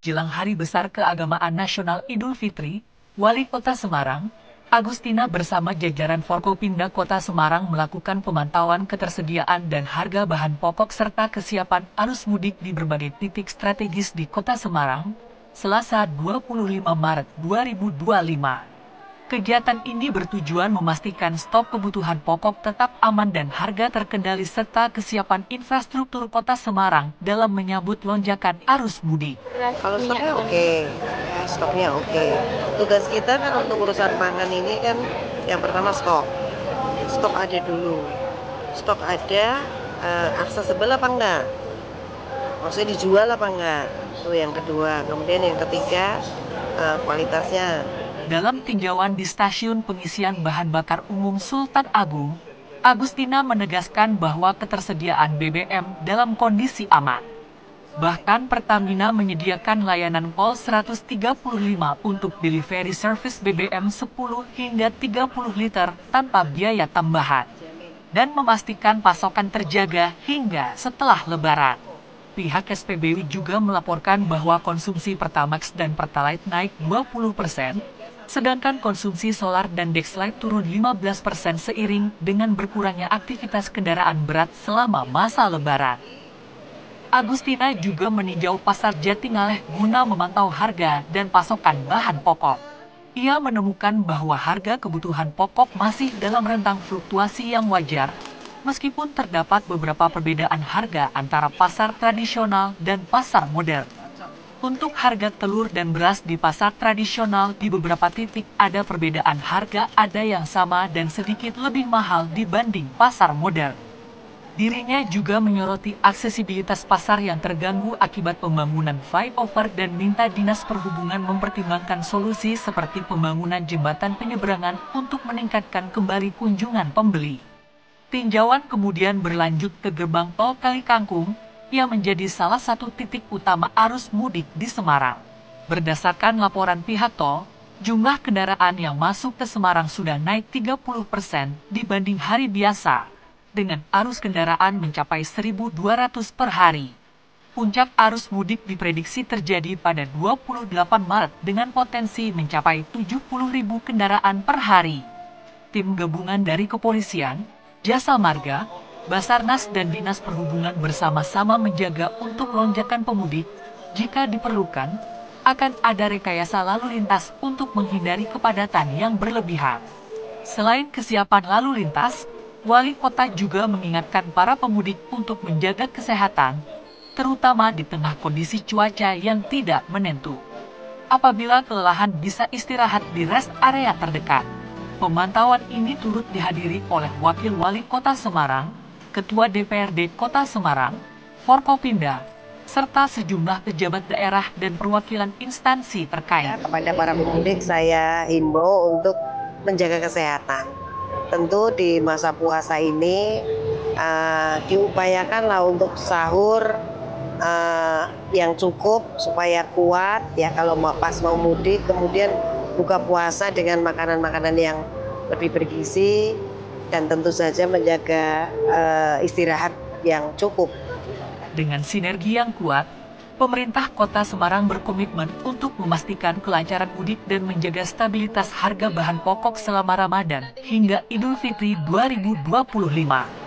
Jelang Hari Besar Keagamaan Nasional Idul Fitri, Wali Kota Semarang, Agustina bersama jajaran Forkopimda Kota Semarang melakukan pemantauan ketersediaan dan harga bahan pokok serta kesiapan arus mudik di berbagai titik strategis di Kota Semarang, Selasa 25 Maret 2025. Kegiatan ini bertujuan memastikan stok kebutuhan pokok tetap aman dan harga terkendali serta kesiapan infrastruktur Kota Semarang dalam menyambut lonjakan arus mudik. Kalau stoknya oke, ya, stoknya oke. Tugas kita kan untuk urusan pangan ini kan yang pertama stok. Stok ada dulu. Stok ada, aksesibel apa enggak? Maksudnya dijual apa enggak? Itu yang kedua. Kemudian yang ketiga, kualitasnya. Dalam tinjauan di stasiun pengisian bahan bakar umum Sultan Agung, Agustina menegaskan bahwa ketersediaan BBM dalam kondisi aman. Bahkan Pertamina menyediakan layanan Pol 135 untuk delivery service BBM 10 hingga 30 liter tanpa biaya tambahan. Dan memastikan pasokan terjaga hingga setelah Lebaran. Pihak SPBU juga melaporkan bahwa konsumsi Pertamax dan Pertalite naik 20%, sedangkan konsumsi solar dan Dexlite turun 15% seiring dengan berkurangnya aktivitas kendaraan berat selama masa Lebaran. Agustina juga meninjau pasar Jatingaleh guna memantau harga dan pasokan bahan pokok. Ia menemukan bahwa harga kebutuhan pokok masih dalam rentang fluktuasi yang wajar, meskipun terdapat beberapa perbedaan harga antara pasar tradisional dan pasar modern. Untuk harga telur dan beras di pasar tradisional di beberapa titik ada perbedaan harga, ada yang sama dan sedikit lebih mahal dibanding pasar modern. Dirinya juga menyoroti aksesibilitas pasar yang terganggu akibat pembangunan flyover dan minta Dinas Perhubungan mempertimbangkan solusi seperti pembangunan jembatan penyeberangan untuk meningkatkan kembali kunjungan pembeli. Tinjauan kemudian berlanjut ke gerbang tol Kali Kangkung, yang menjadi salah satu titik utama arus mudik di Semarang. Berdasarkan laporan pihak tol, jumlah kendaraan yang masuk ke Semarang sudah naik 30% dibanding hari biasa, dengan arus kendaraan mencapai 1.200 per hari. Puncak arus mudik diprediksi terjadi pada 28 Maret dengan potensi mencapai 70.000 kendaraan per hari. Tim gabungan dari kepolisian, Jasa Marga, Basarnas dan Dinas Perhubungan bersama-sama menjaga untuk lonjakan pemudik. Jika diperlukan, akan ada rekayasa lalu lintas untuk menghindari kepadatan yang berlebihan. Selain kesiapan lalu lintas, Wali Kota juga mengingatkan para pemudik untuk menjaga kesehatan, terutama di tengah kondisi cuaca yang tidak menentu. Apabila kelelahan bisa istirahat di rest area terdekat. Pemantauan ini turut dihadiri oleh Wakil Wali Kota Semarang, Ketua DPRD Kota Semarang, Forkopimda, serta sejumlah pejabat daerah dan perwakilan instansi terkait. Kepada para pemudik saya himbau untuk menjaga kesehatan. Tentu di masa puasa ini diupayakanlah untuk sahur yang cukup supaya kuat ya kalau pas mau mudik, kemudian buka puasa dengan makanan-makanan yang lebih bergizi dan tentu saja menjaga istirahat yang cukup. Dengan sinergi yang kuat, pemerintah Kota Semarang berkomitmen untuk memastikan kelancaran mudik dan menjaga stabilitas harga bahan pokok selama Ramadan hingga Idul Fitri 2025.